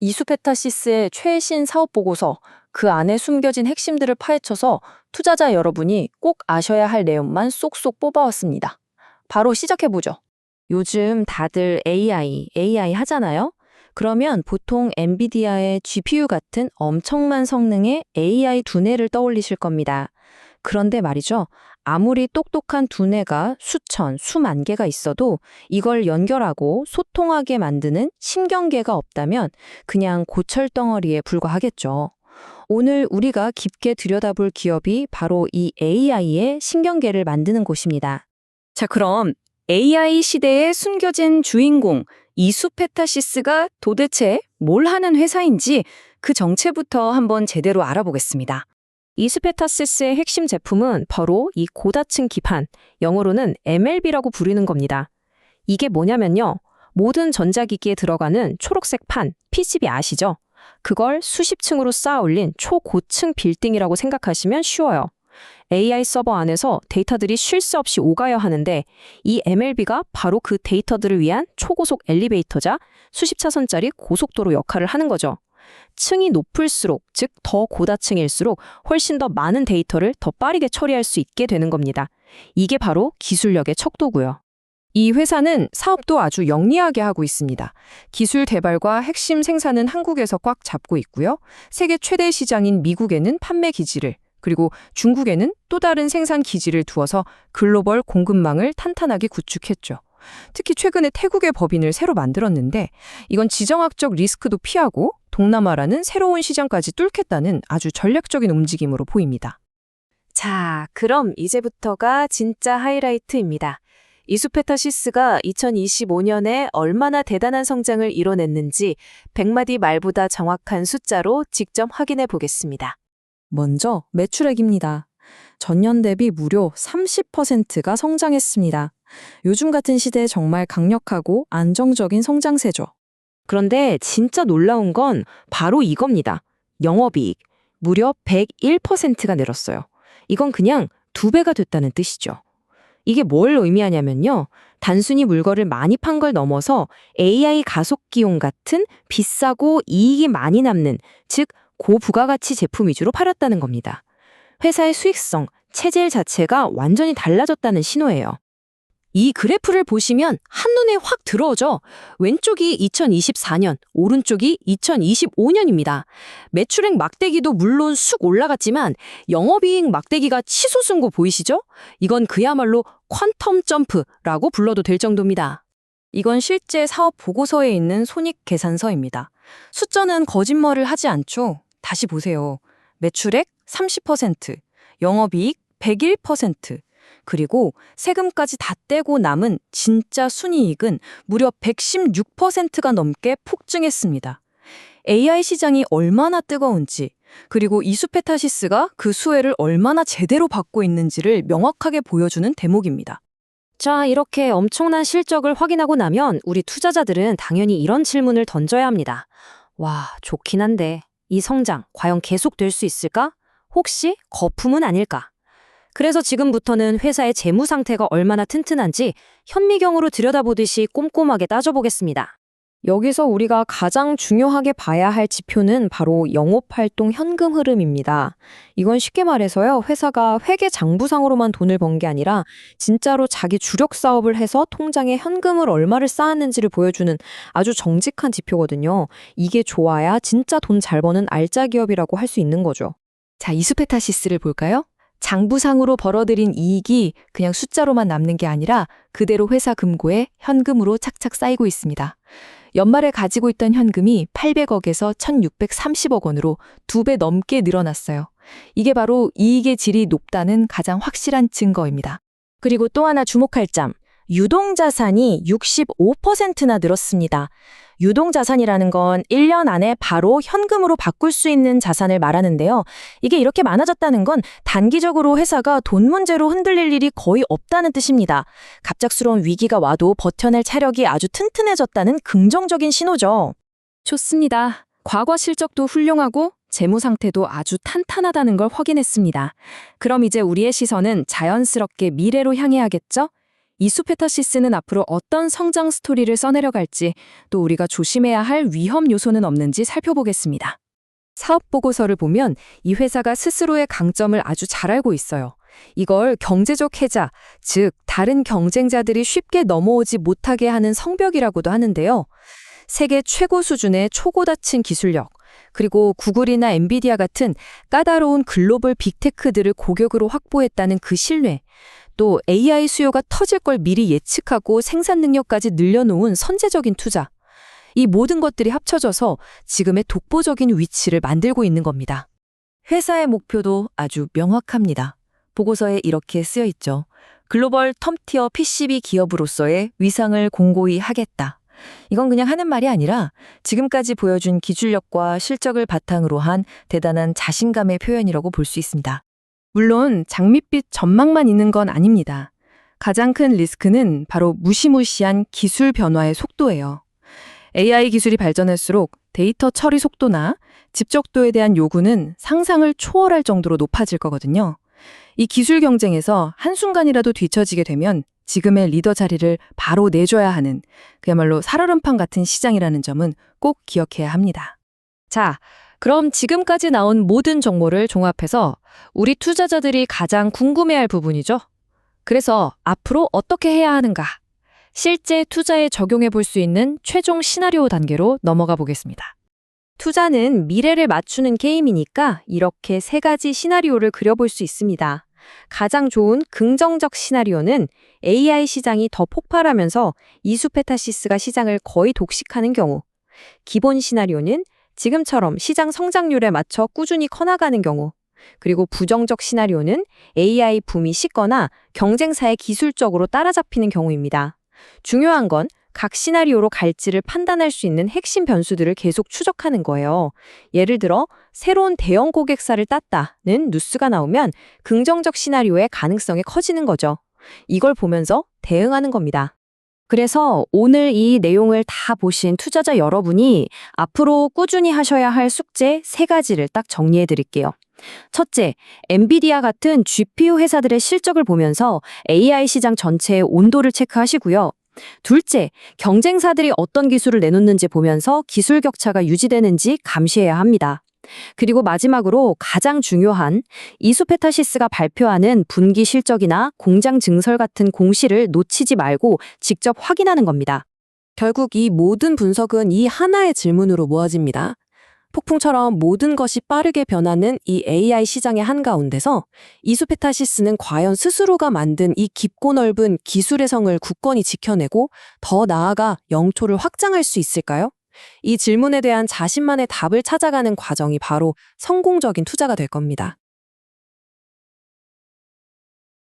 이수페타시스의 최신 사업 보고서, 그 안에 숨겨진 핵심들을 파헤쳐서 투자자 여러분이 꼭 아셔야 할 내용만 쏙쏙 뽑아왔습니다. 바로 시작해보죠. 요즘 다들 AI 하잖아요? 그러면 보통 엔비디아의 GPU 같은 엄청난 성능의 AI 두뇌를 떠올리실 겁니다. 그런데 말이죠. 아무리 똑똑한 두뇌가 수천, 수만 개가 있어도 이걸 연결하고 소통하게 만드는 신경계가 없다면 그냥 고철덩어리에 불과하겠죠. 오늘 우리가 깊게 들여다볼 기업이 바로 이 AI의 신경계를 만드는 곳입니다. 자, 그럼 AI 시대의 숨겨진 주인공 이수페타시스가 도대체 뭘 하는 회사인지 그 정체부터 한번 제대로 알아보겠습니다. 이수페타시스의 핵심 제품은 바로 이 고다층 기판, 영어로는 MLB라고 부르는 겁니다. 이게 뭐냐면요. 모든 전자기기에 들어가는 초록색 판, PCB 아시죠? 그걸 수십 층으로 쌓아 올린 초고층 빌딩이라고 생각하시면 쉬워요. AI 서버 안에서 데이터들이 쉴 새 없이 오가야 하는데 이 MLB가 바로 그 데이터들을 위한 초고속 엘리베이터자 수십 차선짜리 고속도로 역할을 하는 거죠. 층이 높을수록, 즉 더 고다층일수록 훨씬 더 많은 데이터를 더 빠르게 처리할 수 있게 되는 겁니다. 이게 바로 기술력의 척도고요. 이 회사는 사업도 아주 영리하게 하고 있습니다. 기술 개발과 핵심 생산은 한국에서 꽉 잡고 있고요. 세계 최대 시장인 미국에는 판매 기지를, 그리고 중국에는 또 다른 생산 기지를 두어서 글로벌 공급망을 탄탄하게 구축했죠. 특히 최근에 태국의 법인을 새로 만들었는데 이건 지정학적 리스크도 피하고 동남아라는 새로운 시장까지 뚫겠다는 아주 전략적인 움직임으로 보입니다. 자, 그럼 이제부터가 진짜 하이라이트입니다. 이수페타시스가 2025년에 얼마나 대단한 성장을 이뤄냈는지 100마디 말보다 정확한 숫자로 직접 확인해 보겠습니다. 먼저 매출액입니다. 전년 대비 무려 30%가 성장했습니다. 요즘 같은 시대에 정말 강력하고 안정적인 성장세죠. 그런데 진짜 놀라운 건 바로 이겁니다. 영업이익 무려 101%가 늘었어요. 이건 그냥 2배가 됐다는 뜻이죠. 이게 뭘 의미하냐면요. 단순히 물건을 많이 판 걸 넘어서 AI 가속기용 같은 비싸고 이익이 많이 남는, 즉 고부가가치 제품 위주로 팔았다는 겁니다. 회사의 수익성, 체질 자체가 완전히 달라졌다는 신호예요. 이 그래프를 보시면 한눈에 확 들어오죠. 왼쪽이 2024년, 오른쪽이 2025년입니다. 매출액 막대기도 물론 쑥 올라갔지만 영업이익 막대기가 치솟은 거 보이시죠? 이건 그야말로 퀀텀 점프라고 불러도 될 정도입니다. 이건 실제 사업 보고서에 있는 손익 계산서입니다. 숫자는 거짓말을 하지 않죠. 다시 보세요. 매출액 30%, 영업이익 101%, 그리고 세금까지 다 떼고 남은 진짜 순이익은 무려 116%가 넘게 폭증했습니다. AI 시장이 얼마나 뜨거운지, 그리고 이수페타시스가 그 수혜를 얼마나 제대로 받고 있는지를 명확하게 보여주는 대목입니다. 자, 이렇게 엄청난 실적을 확인하고 나면 우리 투자자들은 당연히 이런 질문을 던져야 합니다. 와, 좋긴 한데 이 성장 과연 계속될 수 있을까? 혹시 거품은 아닐까? 그래서 지금부터는 회사의 재무 상태가 얼마나 튼튼한지 현미경으로 들여다보듯이 꼼꼼하게 따져보겠습니다. 여기서 우리가 가장 중요하게 봐야 할 지표는 바로 영업활동 현금 흐름입니다. 이건 쉽게 말해서요, 회사가 회계 장부상으로만 돈을 번 게 아니라 진짜로 자기 주력 사업을 해서 통장에 현금을 얼마를 쌓았는지를 보여주는 아주 정직한 지표거든요. 이게 좋아야 진짜 돈 잘 버는 알짜 기업이라고 할 수 있는 거죠. 자, 이수페타시스를 볼까요? 장부상으로 벌어들인 이익이 그냥 숫자로만 남는 게 아니라 그대로 회사 금고에 현금으로 착착 쌓이고 있습니다. 연말에 가지고 있던 현금이 800억에서 1630억 원으로 2배 넘게 늘어났어요. 이게 바로 이익의 질이 높다는 가장 확실한 증거입니다. 그리고 또 하나 주목할 점, 유동자산이 65%나 늘었습니다. 유동자산이라는 건 1년 안에 바로 현금으로 바꿀 수 있는 자산을 말하는데요. 이게 이렇게 많아졌다는 건 단기적으로 회사가 돈 문제로 흔들릴 일이 거의 없다는 뜻입니다. 갑작스러운 위기가 와도 버텨낼 체력이 아주 튼튼해졌다는 긍정적인 신호죠. 좋습니다. 과거 실적도 훌륭하고 재무 상태도 아주 탄탄하다는 걸 확인했습니다. 그럼 이제 우리의 시선은 자연스럽게 미래로 향해야겠죠? 이수페타시스는 앞으로 어떤 성장 스토리를 써내려갈지, 또 우리가 조심해야 할 위험 요소는 없는지 살펴보겠습니다. 사업 보고서를 보면 이 회사가 스스로의 강점을 아주 잘 알고 있어요. 이걸 경제적 해자, 즉 다른 경쟁자들이 쉽게 넘어오지 못하게 하는 성벽이라고도 하는데요. 세계 최고 수준의 초고다층 기술력, 그리고 구글이나 엔비디아 같은 까다로운 글로벌 빅테크들을 고객으로 확보했다는 그 신뢰, 또 AI 수요가 터질 걸 미리 예측하고 생산 능력까지 늘려놓은 선제적인 투자. 이 모든 것들이 합쳐져서 지금의 독보적인 위치를 만들고 있는 겁니다. 회사의 목표도 아주 명확합니다. 보고서에 이렇게 쓰여 있죠. 글로벌 텀티어 PCB 기업으로서의 위상을 공고히 하겠다. 이건 그냥 하는 말이 아니라 지금까지 보여준 기술력과 실적을 바탕으로 한 대단한 자신감의 표현이라고 볼 수 있습니다. 물론 장밋빛 전망만 있는 건 아닙니다. 가장 큰 리스크는 바로 무시무시한 기술 변화의 속도예요. AI 기술이 발전할수록 데이터 처리 속도나 집적도에 대한 요구는 상상을 초월할 정도로 높아질 거거든요. 이 기술 경쟁에서 한순간이라도 뒤처지게 되면 지금의 리더 자리를 바로 내줘야 하는 그야말로 살얼음판 같은 시장이라는 점은 꼭 기억해야 합니다. 자, 그럼 지금까지 나온 모든 정보를 종합해서 우리 투자자들이 가장 궁금해할 부분이죠. 그래서 앞으로 어떻게 해야 하는가? 실제 투자에 적용해 볼 수 있는 최종 시나리오 단계로 넘어가 보겠습니다. 투자는 미래를 맞추는 게임이니까 이렇게 3가지 시나리오를 그려볼 수 있습니다. 가장 좋은 긍정적 시나리오는 AI 시장이 더 폭발하면서 이수페타시스가 시장을 거의 독식하는 경우. 기본 시나리오는 지금처럼 시장 성장률에 맞춰 꾸준히 커나가는 경우. 그리고 부정적 시나리오는 AI 붐이 식거나 경쟁사에 기술적으로 따라잡히는 경우입니다. 중요한 건 각 시나리오로 갈지를 판단할 수 있는 핵심 변수들을 계속 추적하는 거예요. 예를 들어 새로운 대형 고객사를 땄다는 뉴스가 나오면 긍정적 시나리오의 가능성이 커지는 거죠. 이걸 보면서 대응하는 겁니다. 그래서 오늘 이 내용을 다 보신 투자자 여러분이 앞으로 꾸준히 하셔야 할 숙제 3가지를 딱 정리해 드릴게요. 첫째, 엔비디아 같은 GPU 회사들의 실적을 보면서 AI 시장 전체의 온도를 체크하시고요. 둘째, 경쟁사들이 어떤 기술을 내놓는지 보면서 기술 격차가 유지되는지 감시해야 합니다. 그리고 마지막으로 가장 중요한 이수페타시스가 발표하는 분기 실적이나 공장 증설 같은 공시를 놓치지 말고 직접 확인하는 겁니다. 결국 이 모든 분석은 이 하나의 질문으로 모아집니다. 폭풍처럼 모든 것이 빠르게 변하는 이 AI 시장의 한가운데서 이수페타시스는 과연 스스로가 만든 이 깊고 넓은 기술의 성을 굳건히 지켜내고 더 나아가 영토를 확장할 수 있을까요? 이 질문에 대한 자신만의 답을 찾아가는 과정이 바로 성공적인 투자가 될 겁니다.